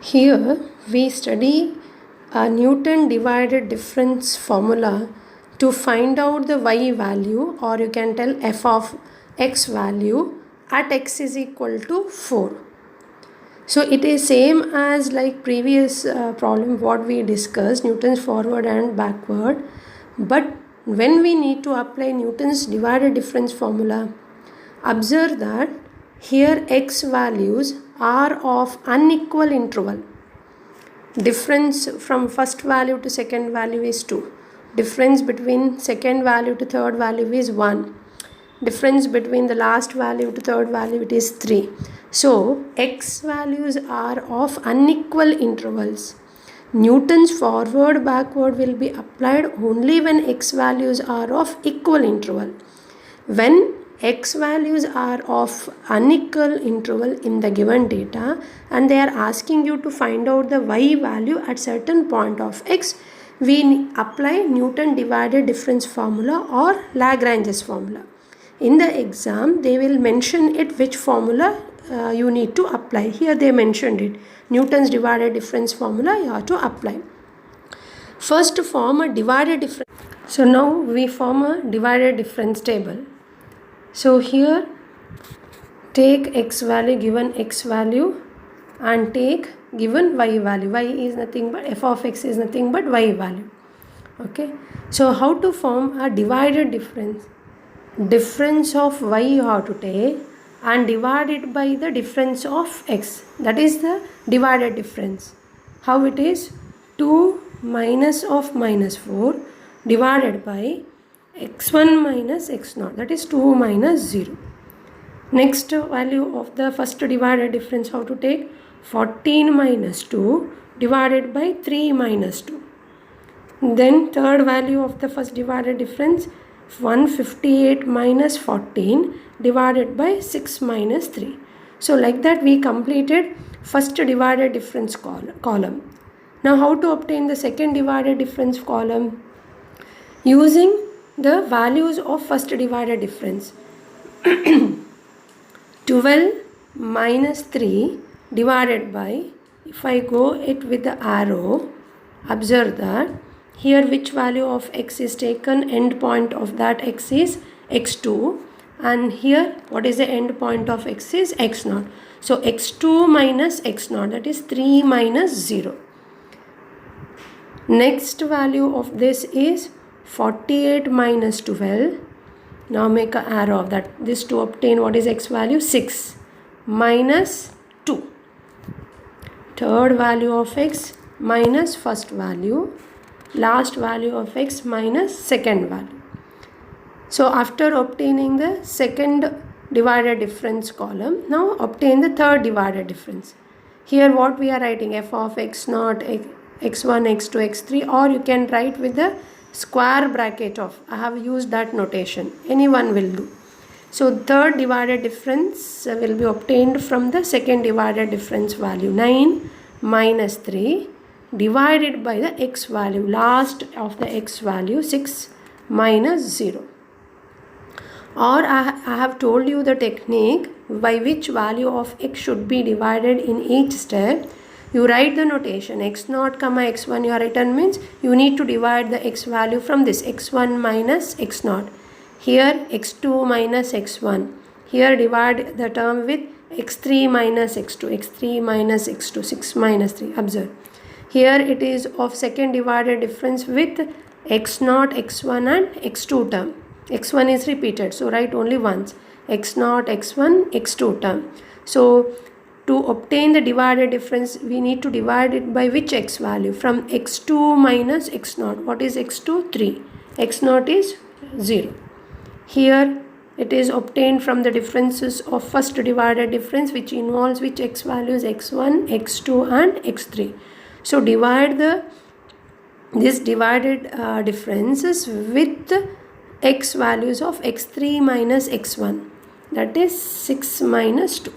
Here we study a Newton divided difference formula to find out the y value, or you can tell f of x value at x is equal to 4. So it is same as like previous problem what we discussed, Newton's forward and backward, but when we need to apply Newton's divided difference formula, observe that here x values are of unequal interval. Difference from first value to second value is 2. Difference between second value to third value is 1. Difference between the last value to third value it is 3. So x values are of unequal intervals. Newton's forward backward will be applied only when x values are of equal interval. When x values are of unequal interval in the given data and they are asking you to find out the y value at certain point of x, we apply Newton divided difference formula or Lagrange's formula. In the exam they will mention it which formula you need to apply. Here they mentioned it, Newton's divided difference formula you have to apply. First to form a divided difference. So now we form a divided difference table. So here take x value, given x value, and take given y value. Y is nothing but f of x is nothing but y value. Okay. So how to form a divided difference? Difference of y you have to take and divide it by the difference of x. That is the divided difference. How it is? 2 minus of minus 4 divided by x1 minus x0, that is 2 minus 0. Next value of the first divided difference, how to take? 14 minus 2 divided by 3 minus 2. Then third value of the first divided difference, 158 minus 14 divided by 6 minus 3. So like that we completed first divided difference column. Now how to obtain the second divided difference column? Using the values of first divided difference. 12 minus 3 divided by, if I go it with the arrow, observe that here which value of x is taken, end point of that x is x2, and here what is the end point of x is x0. So x2 minus x0, that is 3 minus 0. Next value of this is 48 minus 12. Now make an arrow of that. This to obtain what is x value? 6 minus 2. Third value of x minus first value. Last value of x minus second value. So after obtaining the second divided difference column, now obtain the third divided difference. Here what we are writing? F of x0, x1, x2, x3, or you can write with the square bracket of, I have used that notation, anyone will do. So third divided difference will be obtained from the second divided difference value, 9 minus 3 divided by the x value, last of the x value, 6 minus 0. Or I have told you the technique by which value of x should be divided in each step. You write the notation x0 comma x1 your written means you need to divide the x value from this x1 minus x0. Here x2 minus x1. Here divide the term with x3 minus x2. x3 minus x2. 6 minus 3. Observe. Here it is of second divided difference with x0, x1 and x2 term. x1 is repeated. So write only once. x0, x1, x2 term. So to obtain the divided difference, we need to divide it by which x value? From x2 minus x0. What is x2? 3. x0 is 0. Here it is obtained from the differences of first divided difference, which involves which x values? x1, x2 and x3. So divide this divided differences with x values of x3 minus x1. That is 6 minus 2.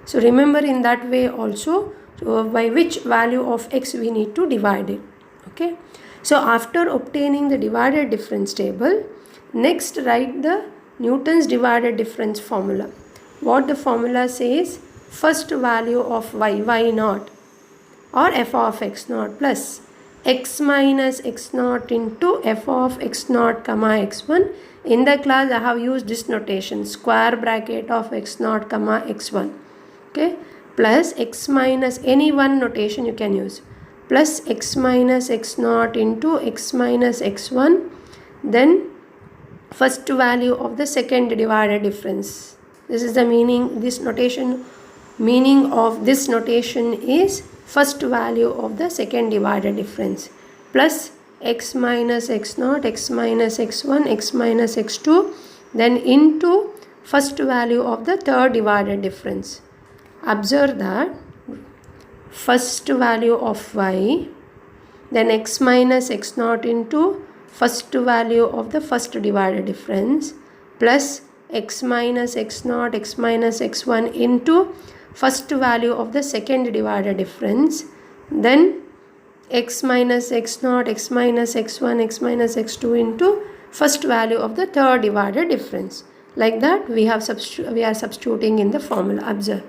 So remember in that way also by which value of x we need to divide it. Okay. So after obtaining the divided difference table, next write the Newton's divided difference formula. What the formula says? First value of y, y naught. or f of x naught plus x minus x naught into f of x naught comma x1. In the class I have used this notation, square bracket of x naught comma x1, okay, plus x minus any one notation you can use, plus x minus x naught into x minus x1, then first value of the second divided difference. This is the meaning, this notation, meaning of this notation is first value of the second divided difference plus x minus x naught, x minus x1, x minus x2, then into first value of the third divided difference. Observe that first value of y, then x minus x naught into first value of the first divided difference plus x minus x naught, x minus x1 into first value of the second divided difference, then x minus x naught, x minus x1, x minus x2 into first value of the third divided difference. Like that we are substituting in the formula. Observe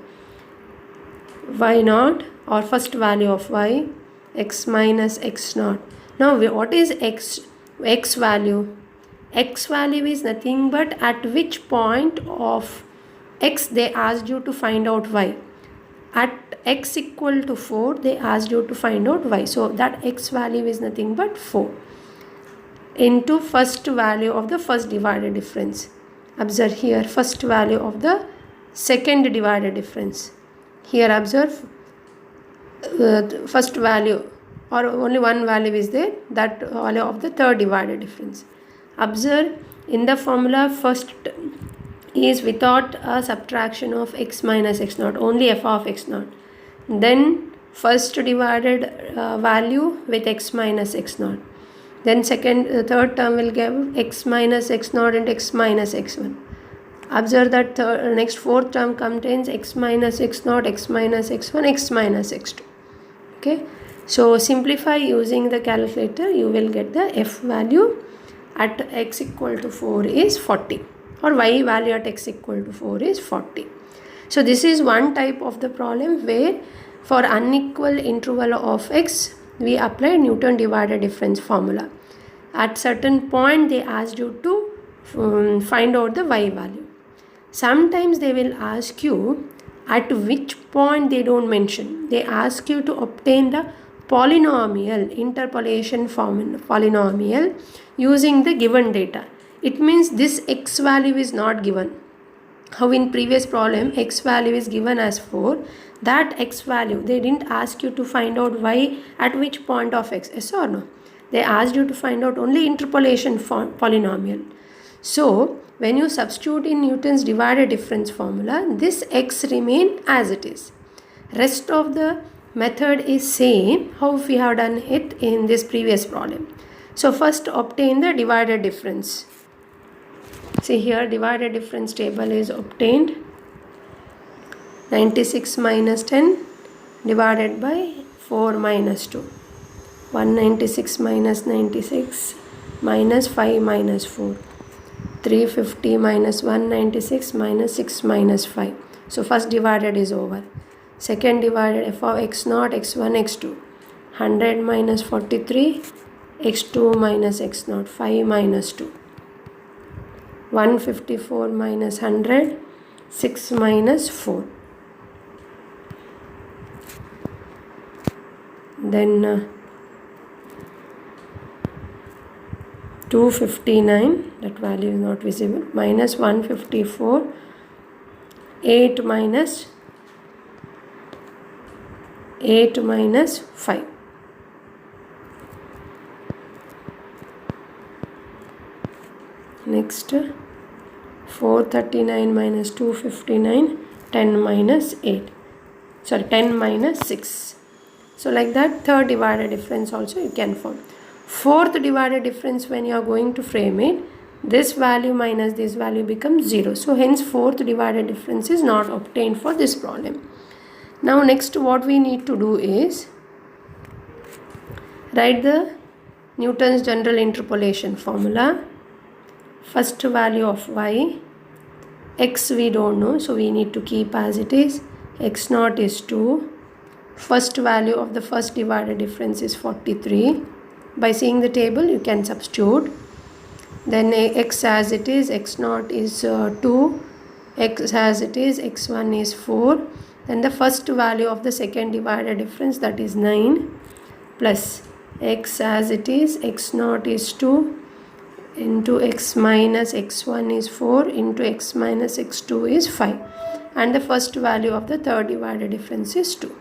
y naught or first value of y, x minus x naught. Now what is x value? X value is nothing but at which point of x they asked you to find out y. At x equal to 4 they asked you to find out y. So that x value is nothing but 4 into first value of the first divided difference. Observe here first value of the second divided difference. Here observe first value or only one value is there, that value of the third divided difference. Observe in the formula first is without a subtraction of x minus x naught, only f of x naught. Then first divided value with x minus x naught. Then third term will give x minus x naught and x minus x1. Observe that next fourth term contains x minus x naught, x minus x1, x minus x2. Okay, so simplify using the calculator, you will get the f value at x equal to 4 is 40, or y value at x equal to 4 is 40. So this is one type of the problem where for unequal interval of x we apply Newton divided difference formula. At certain point they asked you to find out the y value. Sometimes they will ask you at which point, they don't mention. They ask you to obtain the polynomial, interpolation polynomial using the given data. It means this x value is not given. How in previous problem x value is given as 4, that x value they didn't ask you to find out y at which point of x, yes or no. They asked you to find out only interpolation polynomial. So when you substitute in Newton's divided difference formula, this x remain as it is. Rest of the method is same how we have done it in this previous problem. So first obtain the divided difference. See here divided difference table is obtained. 96 minus 10 divided by 4 minus 2. 196 minus 96 minus 5 minus 4. 350 minus 196 minus 6 minus 5. So first divided is over. Second divided f of x naught, x1, x2. 100 minus 43, x2 minus x naught, 5 minus 2. 154 minus 100, 6 minus 4. Then 259, that value is not visible, minus 154, 8 minus 5. Next 439 minus 259, 10 minus 8. 10 minus 6. So like that third divided difference also you can form. Fourth divided difference, when you are going to frame it, this value minus this value becomes 0. So hence fourth divided difference is not obtained for this problem. Now next what we need to do is write the Newton's general interpolation formula. First value of y, x we don't know, so we need to keep as it is. X naught is 2, first value of the first divided difference is 43. By seeing the table you can substitute. Then x as it is, x0 is 2, x as it is, x1 is 4. Then the first value of the second divided difference, that is 9, plus x as it is, x0 is 2, into x minus x1 is 4, into x minus x2 is 5. And the first value of the third divided difference is 2.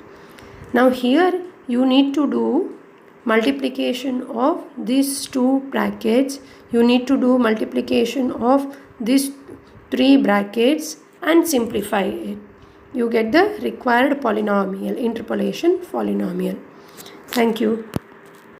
Now here you need to do multiplication of these two brackets. You need to do multiplication of these three brackets and simplify it. You get the required polynomial, interpolation polynomial. Thank you.